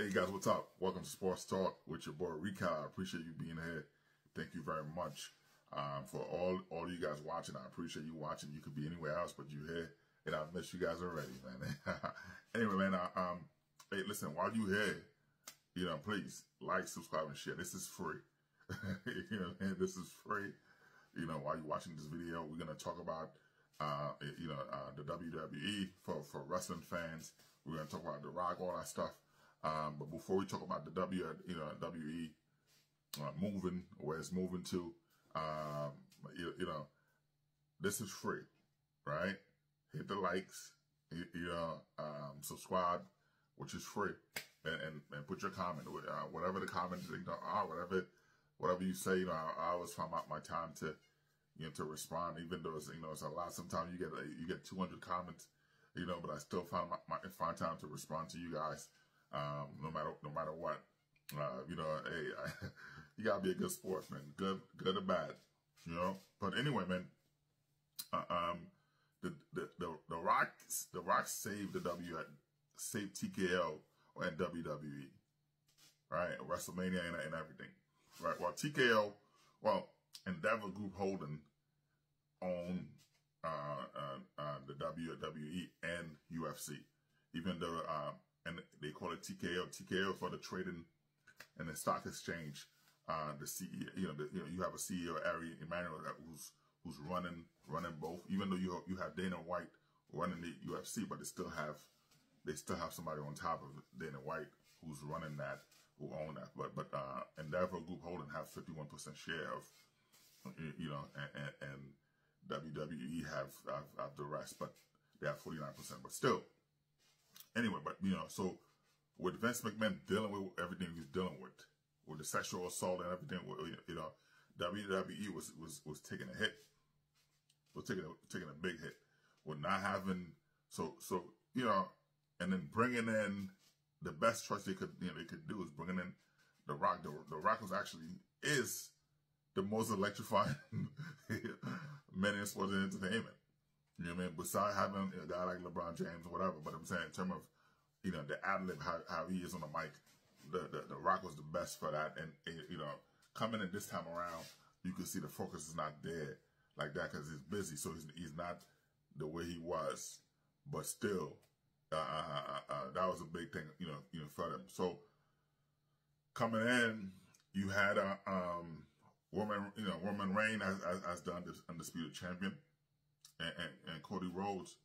Hey guys, what's up? Welcome to Sports Talk with your boy Rika. I appreciate you being here. Thank you very much for all you guys watching. I appreciate you watching. You could be anywhere else, but you here, and I miss you guys already, man. Anyway, man. Hey, listen. While you here, please like, subscribe, and share. This is free. Man, this is free. While you're watching this video, we're gonna talk about the WWE for wrestling fans. We're gonna talk about The Rock, all that stuff. But before we talk about the WWE moving, where it's moving to, this is free, right? Hit the likes, subscribe, which is free, and put your comment, whatever the comments are, whatever you say. I always find out my time to to respond, even though it's a lot. Sometimes you get 200 comments, but I still find time to respond to you guys. No matter what, hey, you gotta be a good sportsman, good or bad, But anyway, man, the Rock saved saved TKO and WWE, right? WrestleMania and everything, right? Well, TKO, Endeavor Group Holding own the WWE and UFC, even though and they call it TKO. TKO for the trading and the stock exchange. The CEO, you have a CEO, Ari Emanuel, who's running both. Even though you have Dana White running the UFC, but they still have somebody on top of Dana White who's running that, who own that. But Endeavor Group Holding have 51% share of, and WWE have the rest, but they have 49%. But still. Anyway, but so with Vince McMahon dealing with everything he's dealing with the sexual assault and everything, WWE was taking a hit, was taking a big hit, with not having and then bringing in the best choice they could do is bringing in The Rock. The Rock is the most electrifying man in sports and entertainment. You know what I mean? Besides having a guy like LeBron James or whatever, but I'm saying in terms of, the ad-lib, how he is on the mic, the Rock was the best for that. And, coming in this time around, you can see the focus is not there like that because he's busy. So he's not the way he was, but still, that was a big thing, for them. So coming in, you had, Roman Reigns as the undisputed champion. And Cody Rhodes,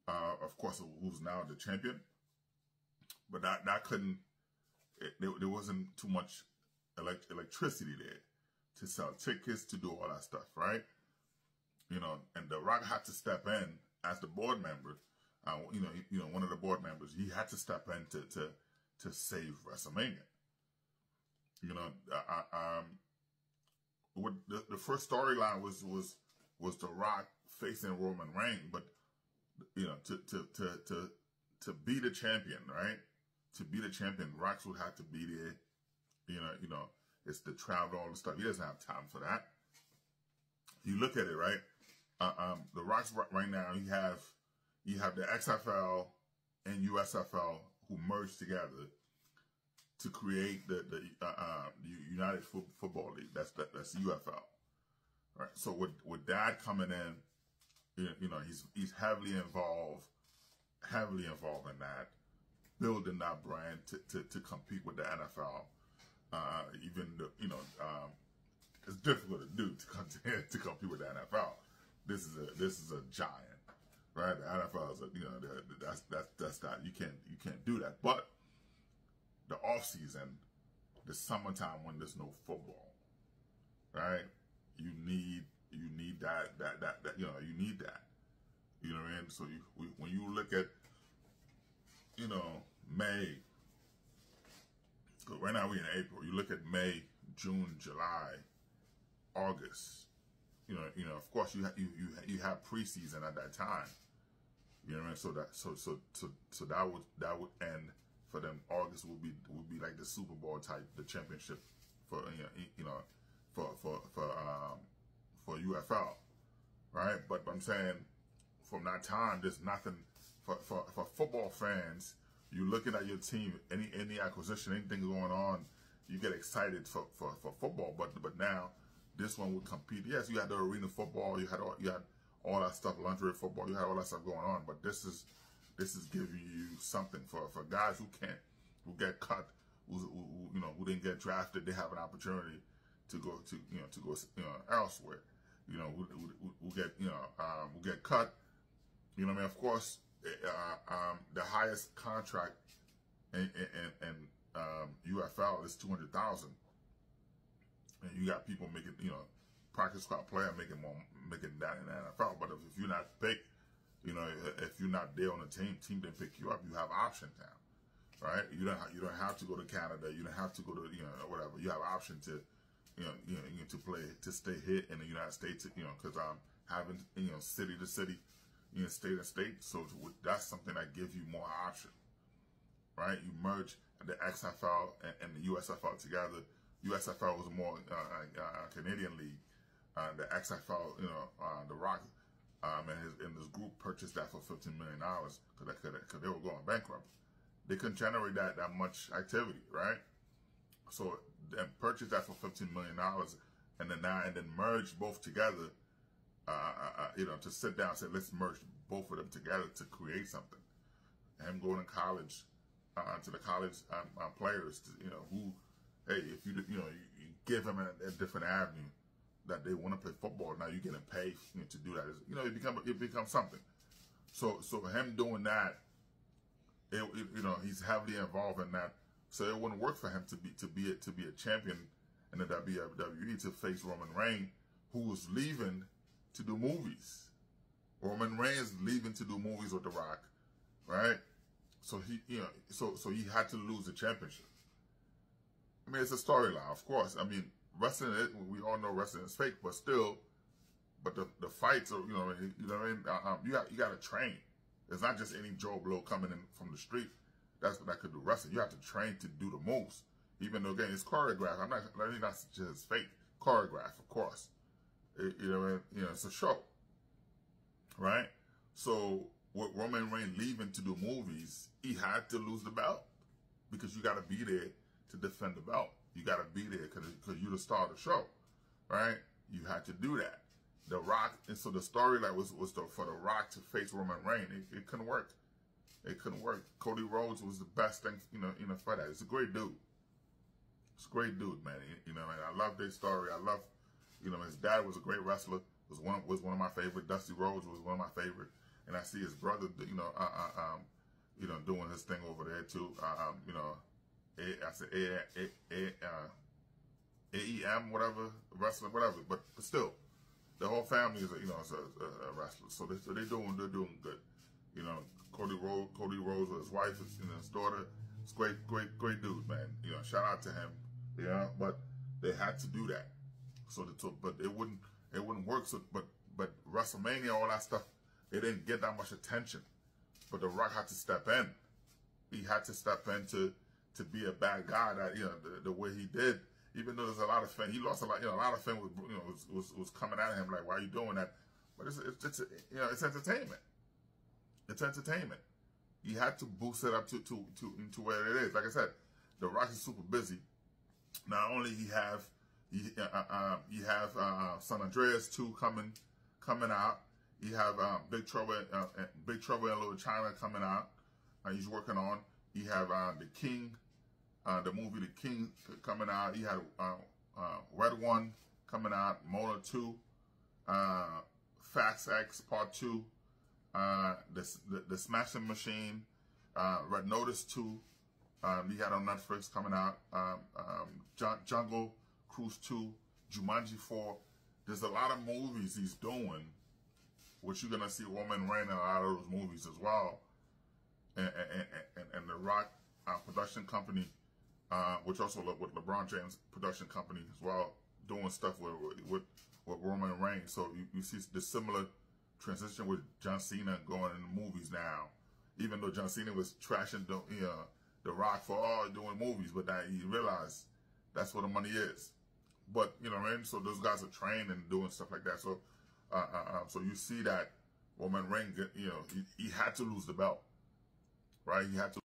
of course, who's now the champion, but that couldn't. There wasn't too much electricity there to sell tickets, to do all that stuff, right? And The Rock had to step in as the board member. One of the board members, he had to step in to save WrestleMania. What the first storyline was The Rock facing Roman Reigns, but to be the champion, right? To be the champion, Rock would have to be there. It's the travel, all the stuff. He doesn't have time for that. You look at it, right? The Rock's right now. You have the XFL and USFL who merged together to create the United Football League. That's UFL. Right. So with Dad coming in, he's heavily involved in that, building that brand to compete with the NFL. Even though, it's difficult to do to compete with the NFL. This is a giant, right? The NFL is that's not, you can't do that. But the off season, the summertime when there's no football, right? You need that, you need that. You know what I mean? So when you look at, May, right now we're in April, you look at May, June, July, August, of course you have preseason at that time. You know what I mean? So that would end for them. August would be like the Super Bowl type, the championship for for UFL, right? But I'm saying from that time, there's nothing for football fans you're looking at your team, any acquisition, anything going on, you get excited for football. But now this one would compete. Yes, you had the arena football, you had all that stuff, lingerie football, you had all that stuff going on. But this is giving you something for guys who get cut, who didn't get drafted. They have an opportunity to go elsewhere. Who get cut. You know what I mean? Of course, the highest contract in UFL is $200,000, and you got people making, practice squad player making that in the NFL. But if you're not picked, if you're not there on the team didn't pick you up, you have options now, right? You don't have to go to Canada. You don't have to go to whatever. You have option to to play, to stay here in the United States, because having city to city, state to state. So that's something that gives you more option, right? You merge the XFL and the USFL together. USFL was more Canadian league. The XFL, The Rock and this group purchased that for $15 million because they were going bankrupt. They couldn't generate that much activity, right? So then purchase that for $15 million, and then merge both together. To sit down and say, let's merge both of them together to create something. Him going to college, to the college players, who, hey, if you give them a different avenue that they want to play football. Now you're getting paid to do that. It becomes something. So him doing that, he's heavily involved in that. So it wouldn't work for him to be a champion in the WWE to face Roman Reigns, who was leaving to do movies. Roman Reigns leaving to do movies with The Rock, right? So he had to lose the championship. I mean, it's a storyline, of course. I mean, wrestling, we all know wrestling is fake, but still, the fights are, what I mean? You got to train. It's not just any Joe Blow coming in from the street that could do wrestling. You have to train to do the moves, even though again it's choreographed. I'm not just fake choreographed, of course. It's a show, right? So with Roman Reigns leaving to do movies, he had to lose the belt because you got to be there to defend the belt. You got to be there because you're the star of the show, right? You had to do that. The Rock, and so the storyline was for The Rock to face Roman Reigns. It couldn't work. It couldn't work. Cody Rhodes was the best thing, for that. It's a great dude. It's a great dude, man. And I love their story. I love, his dad was a great wrestler. Was one of my favorite. Dusty Rhodes was one of my favorite. And I see his brother, doing his thing over there too. I said AEM, whatever, wrestler, whatever. But still, the whole family is a wrestler. So they're doing good. Cody Rhodes with his wife and his daughter. It's great dude, man. Shout out to him. But they had to do that. But it wouldn't work. So, but WrestleMania, all that stuff, it didn't get that much attention. But The Rock had to step in. He had to step in to be a bad guy. That the way he did. Even though there's a lot of fans, he lost a lot. A lot of fans was coming at him like, "Why are you doing that?" But it's entertainment. It's entertainment. He had to boost it up to where it is. Like I said, The Rock is super busy. Not only you have San Andreas 2 coming out. You have Big Trouble in Little China coming out. He's working on. You have The King. The movie The King coming out. He had Red One coming out, Motor 2, Fast X Part 2, the Smashing Machine, Red Notice 2. He had on Netflix coming out. Jungle Cruise 2, Jumanji 4. There's a lot of movies he's doing, which you're gonna see Roman Reigns in a lot of those movies as well, and The Rock production company. Which also with LeBron James production company as well, doing stuff with Roman Reigns. So you see the similar transition with John Cena going in the movies now. Even though John Cena was trashing the Rock for doing movies, but now he realized that's where the money is. But what I mean? So those guys are trained and doing stuff like that. So so you see that Roman Reigns, he had to lose the belt, right? He had to.